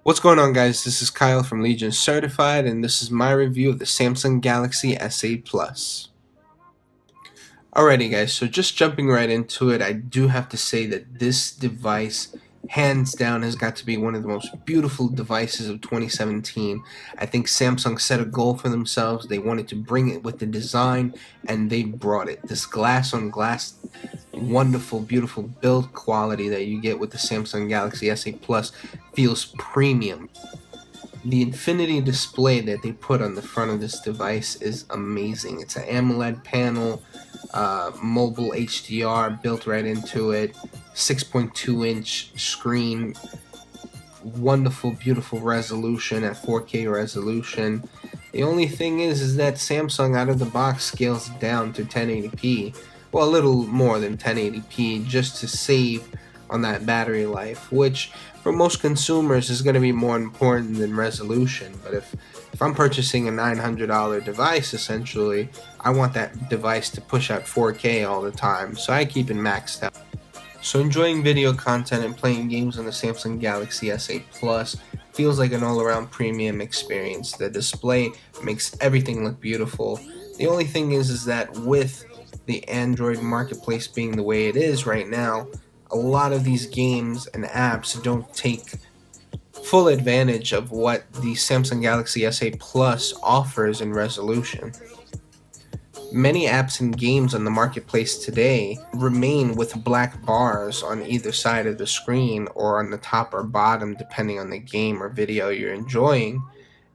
What's going on, guys? This is Kyle from Legion Certified, and this is my review of the Samsung Galaxy S8 Plus. Alrighty, guys, so just jumping right into it, I do have to say that this device, hands down, has got to be one of the most beautiful devices of 2017. I think Samsung set a goal for themselves. They wanted to bring it with the design, and they brought it. This glass-on-glass, wonderful, beautiful build quality that you get with the Samsung Galaxy S8 Plus feels premium. The infinity display that they put on the front of this device is amazing. It's an AMOLED panel, mobile HDR built right into it, 6.2-inch screen, wonderful, beautiful resolution at 4K resolution. The only thing is that Samsung out of the box scales it down to 1080p, well, a little more than 1080p, just to save on that battery life, which for most consumers is going to be more important than resolution. But if I'm purchasing a $900 device, essentially, I want that device to push out 4K all the time, so I keep it maxed out. So enjoying video content and playing games on the Samsung Galaxy S8 Plus feels like an all-around premium experience. The display makes everything look beautiful. The only thing is that with the Android marketplace being the way it is right now, a lot of these games and apps don't take full advantage of what the Samsung Galaxy S8 Plus offers in resolution. Many apps and games on the marketplace today remain with black bars on either side of the screen or on the top or bottom, depending on the game or video you're enjoying.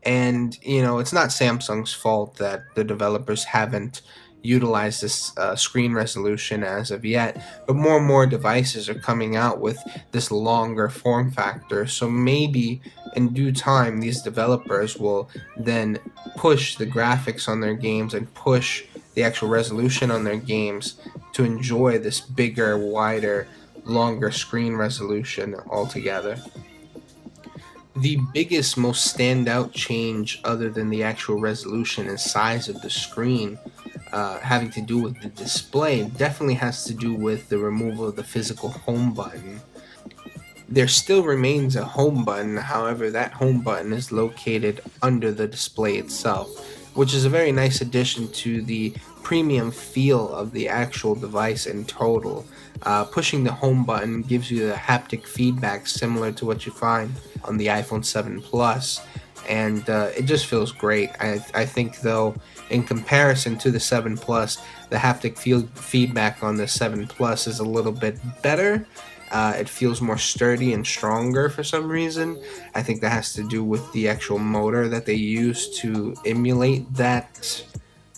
And, it's not Samsung's fault that the developers haven't utilized this screen resolution as of yet, but more and more devices are coming out with this longer form factor. So maybe in due time, these developers will then push the graphics on their games and push the actual resolution on their games to enjoy this bigger, wider, longer screen resolution altogether. The biggest, most standout change, other than the actual resolution and size of the screen, having to do with the display, definitely has to do with the removal of the physical home button. There still remains a home button, however, that home button is located under the display itself, which is a very nice addition to the premium feel of the actual device in total. Pushing the home button gives you the haptic feedback similar to what you find on the iPhone 7 Plus, and it just feels great. I think, though, in comparison to the 7 Plus, the haptic feedback on the 7 Plus is a little bit better. It feels more sturdy and stronger for some reason. I think that has to do with the actual motor that they use to emulate that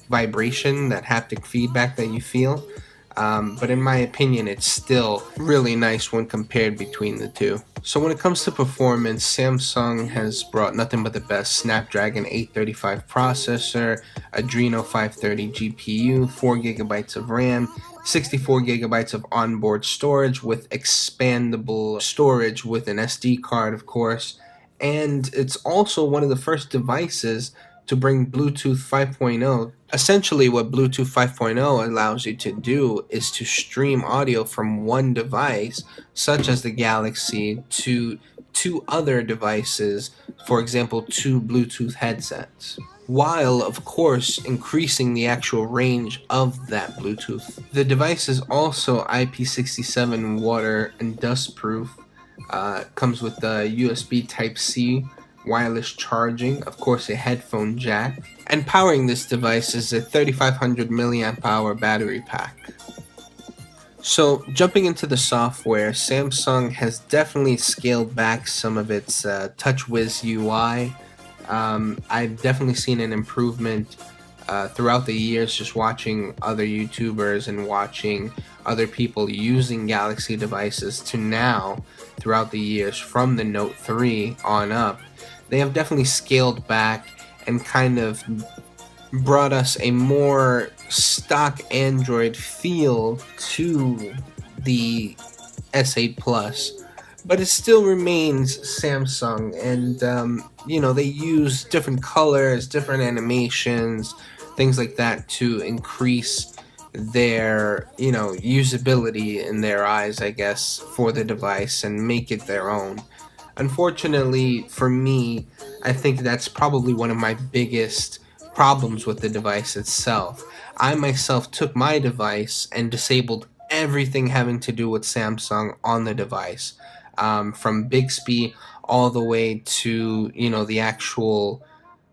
vibration, that haptic feedback that you feel. But in my opinion, it's still really nice when compared between the two. So when it comes to performance, Samsung has brought nothing but the best: Snapdragon 835 processor, Adreno 530 GPU, 4GB of RAM, 64GB of onboard storage with expandable storage with an SD card, of course. And it's also one of the first devices to bring Bluetooth 5.0. Essentially, what Bluetooth 5.0 allows you to do is to stream audio from one device, such as the Galaxy, to two other devices, for example, two Bluetooth headsets, while, of course, increasing the actual range of that Bluetooth. The device is also IP67 water and dust proof, comes with the USB Type-C wireless charging, of course a headphone jack, and powering this device is a 3500 milliamp hour battery pack. So jumping into the software, Samsung has definitely scaled back some of its TouchWiz UI. I've definitely seen an improvement throughout the years, just watching other YouTubers and watching other people using Galaxy devices to now, throughout the years, from the Note 3 on up. They have definitely scaled back and kind of brought us a more stock Android feel to the S8 Plus, but it still remains Samsung, and they use different colors, different animations, things like that to increase their usability in their eyes, I guess, for the device and make it their own. Unfortunately for me, I think that's probably one of my biggest problems with the device itself. I myself took my device and disabled everything having to do with Samsung on the device, from Bixby all the way to, the actual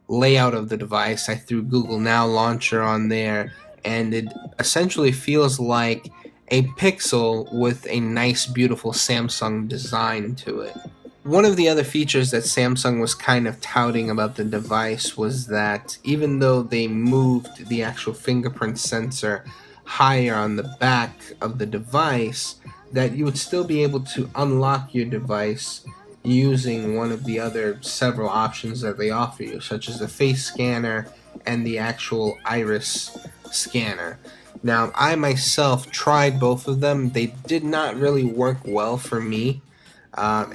layout of the device. I threw Google Now Launcher on there, and it essentially feels like a Pixel with a nice, beautiful Samsung design to it. One of the other features that Samsung was kind of touting about the device was that even though they moved the actual fingerprint sensor higher on the back of the device, that you would still be able to unlock your device using one of the other several options that they offer you, such as the face scanner and the actual iris scanner. Now, I myself tried both of them. They did not really work well for me.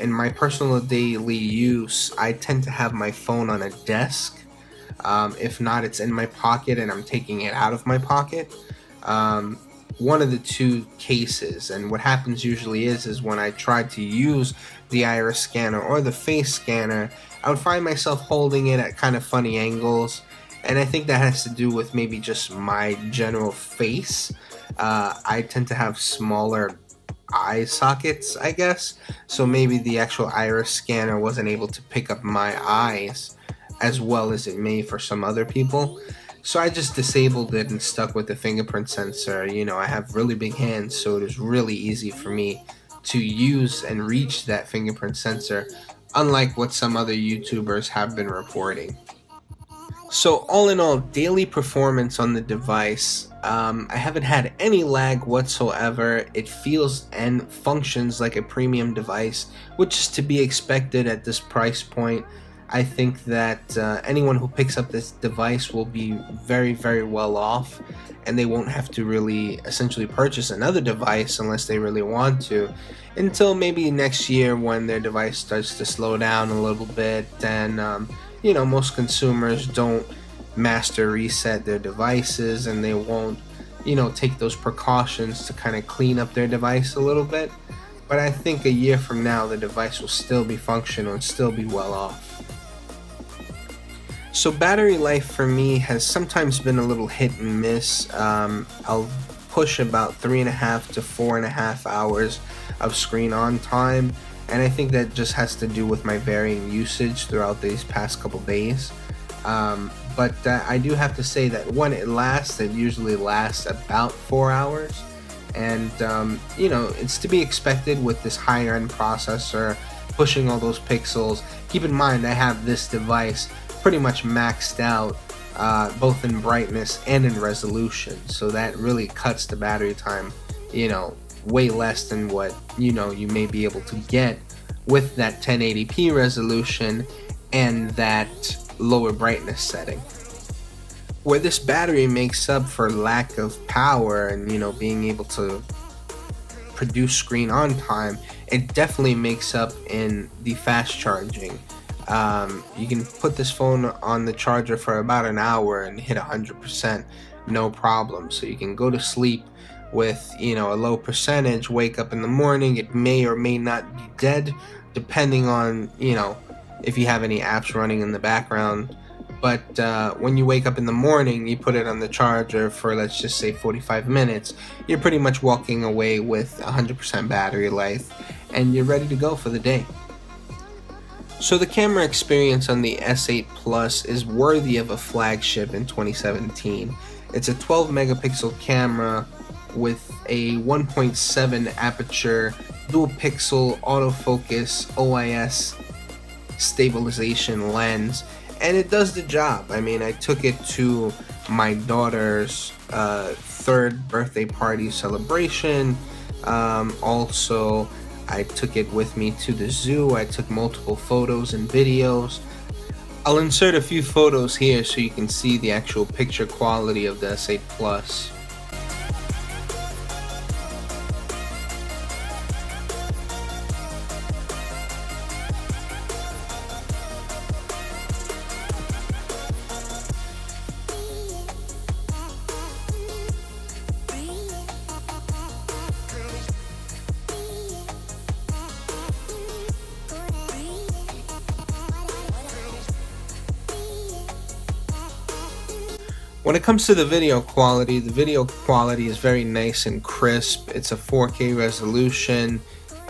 In my personal daily use, I tend to have my phone on a desk. If not, it's in my pocket and I'm taking it out of my pocket. One of the two cases. And what happens usually is when I try to use the iris scanner or the face scanner, I would find myself holding it at kind of funny angles. And I think that has to do with maybe just my general face. I tend to have smaller eye sockets, I guess. So maybe the actual iris scanner wasn't able to pick up my eyes as well as it may for some other people. So I just disabled it and stuck with the fingerprint sensor. I have really big hands, so it is really easy for me to use and reach that fingerprint sensor, unlike what some other YouTubers have been reporting. So all in all, daily performance on the device, I haven't had any lag whatsoever. It feels and functions like a premium device, which is to be expected at this price point. I think that anyone who picks up this device will be very, very well off, and they won't have to really essentially purchase another device unless they really want to, until maybe next year when their device starts to slow down a little bit. And most consumers don't master reset their devices, and they won't take those precautions to kind of clean up their device a little bit. But I think a year from now the device will still be functional and still be well off. So battery life for me has sometimes been a little hit and miss. I'll push about 3.5 to 4.5 hours of screen on time, and I think that just has to do with my varying usage throughout these past couple days. But I do have to say that when it usually lasts about 4 hours, and it's to be expected with this higher end processor pushing all those pixels. Keep in mind, I have this device pretty much maxed out, both in brightness and in resolution, so that really cuts the battery time way less than what you may be able to get with that 1080p resolution and that lower brightness setting. Where this battery makes up for lack of power and being able to produce screen on time, it definitely makes up in the fast charging. You can put this phone on the charger for about an hour and hit 100%, no problem. So you can go to sleep with a low percentage, wake up in the morning, it may or may not be dead, depending on if you have any apps running in the background. But when you wake up in the morning, you put it on the charger for, let's just say, 45 minutes, you're pretty much walking away with 100% battery life, and you're ready to go for the day. So the camera experience on the S8 Plus is worthy of a flagship in 2017. It's a 12 megapixel camera with a 1.7 aperture, dual pixel autofocus OIS stabilization lens, and it does the job. I mean, I took it to my daughter's third birthday party celebration. Also, I took it with me to the zoo. I took multiple photos and videos. I'll insert a few photos here so you can see the actual picture quality of the S8 Plus. When it comes to the video quality is very nice and crisp. It's a 4K resolution.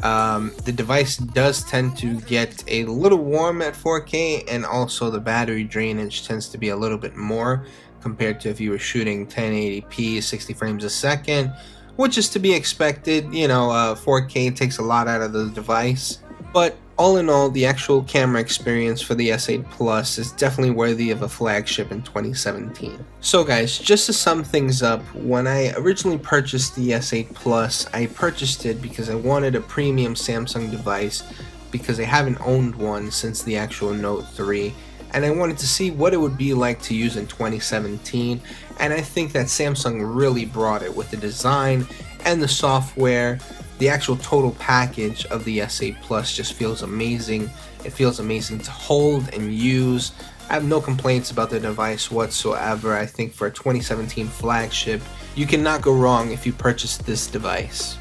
The device does tend to get a little warm at 4K, and also the battery drainage tends to be a little bit more compared to if you were shooting 1080p 60 frames a second, which is to be expected. 4K takes a lot out of the device. But all in all, the actual camera experience for the S8 Plus is definitely worthy of a flagship in 2017. So guys, just to sum things up, when I originally purchased the S8 Plus, I purchased it because I wanted a premium Samsung device, because I haven't owned one since the actual Note 3, and I wanted to see what it would be like to use in 2017, and I think that Samsung really brought it with the design and the software. The actual total package of the S8 Plus just feels amazing. It feels amazing to hold and use. I have no complaints about the device whatsoever. I think for a 2017 flagship, you cannot go wrong if you purchase this device.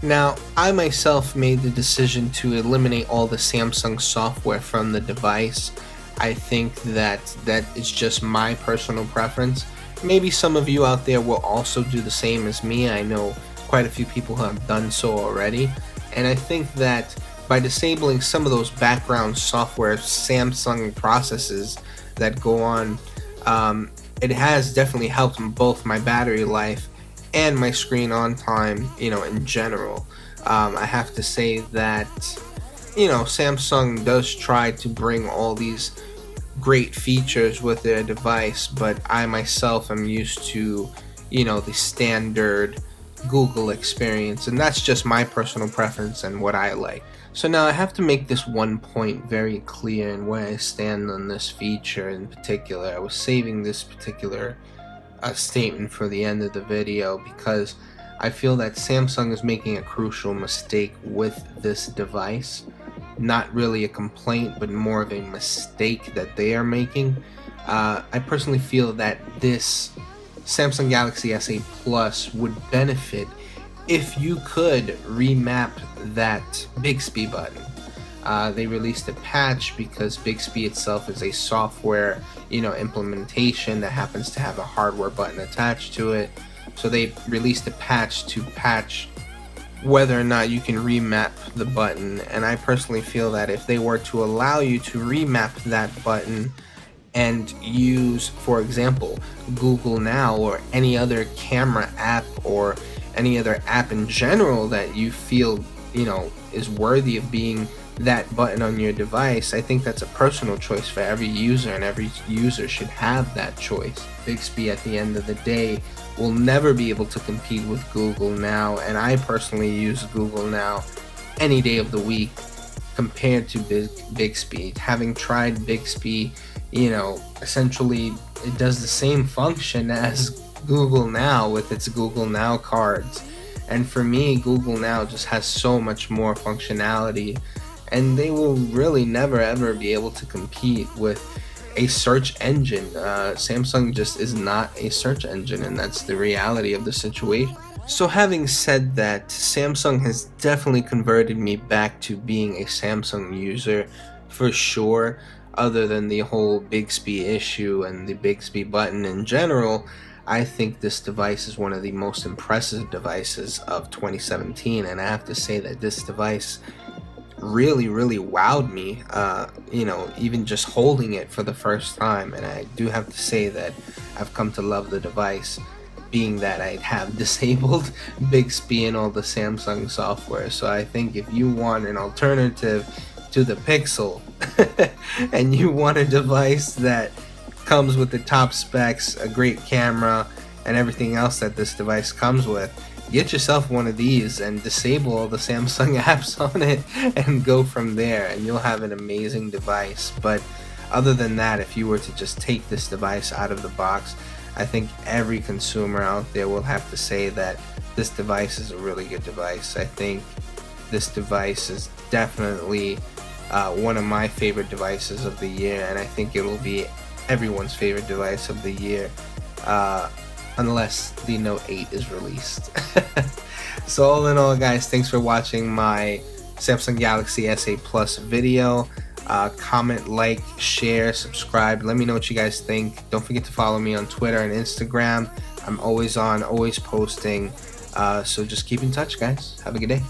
Now, I myself made the decision to eliminate all the Samsung software from the device. I think that is just my personal preference. Maybe some of you out there will also do the same as me. I know quite a few people have done so already, and I think that by disabling some of those background software Samsung processes that go on, it has definitely helped both my battery life and my screen on time, in general. I have to say that, Samsung does try to bring all these great features with their device, but I myself am used to, the standard Google experience, and that's just my personal preference and what I like. So now I have to make this one point very clear and where I stand on this feature in particular. I was saving this particular statement for the end of the video because I feel that Samsung is making a crucial mistake with this device. Not really a complaint, but more of a mistake that they are making. I personally feel that this Samsung Galaxy S8 Plus would benefit if you could remap that Bixby button. They released a patch because Bixby itself is a software, implementation that happens to have a hardware button attached to it. So they released a patch to patch whether or not you can remap the button. And I personally feel that if they were to allow you to remap that button and use, for example, Google Now or any other camera app or any other app in general that you feel, is worthy of being that button on your device, I think that's a personal choice for every user, and every user should have that choice. Bixby, at the end of the day, will never be able to compete with Google Now, and I personally use Google Now any day of the week compared to Bixby. Having tried Bixby, essentially it does the same function as Google Now with its Google Now cards. And for me, Google Now just has so much more functionality, and they will really never ever be able to compete with a search engine. Samsung just is not a search engine, and that's the reality of the situation. So having said that, Samsung has definitely converted me back to being a Samsung user for sure. Other than the whole Bixby issue and the Bixby button in general, I think this device is one of the most impressive devices of 2017, and I have to say that this device really wowed me, even just holding it for the first time. And I do have to say that I've come to love the device, being that I have disabled Bixby and all the Samsung software. So I think if you want an alternative to the Pixel and you want a device that comes with the top specs, a great camera, and everything else that this device comes with, get yourself one of these and disable all the Samsung apps on it and go from there, and you'll have an amazing device. But other than that, if you were to just take this device out of the box, I think every consumer out there will have to say that this device is a really good device. I think this device is definitely one of my favorite devices of the year, and I think it will be everyone's favorite device of the year, unless the Note 8 is released. So all in all, guys, thanks for watching my Samsung Galaxy S8 Plus video. Comment, like, share, subscribe. Let me know what you guys think. Don't forget to follow me on Twitter and Instagram. I'm always on, always posting. So just keep in touch, guys. Have a good day.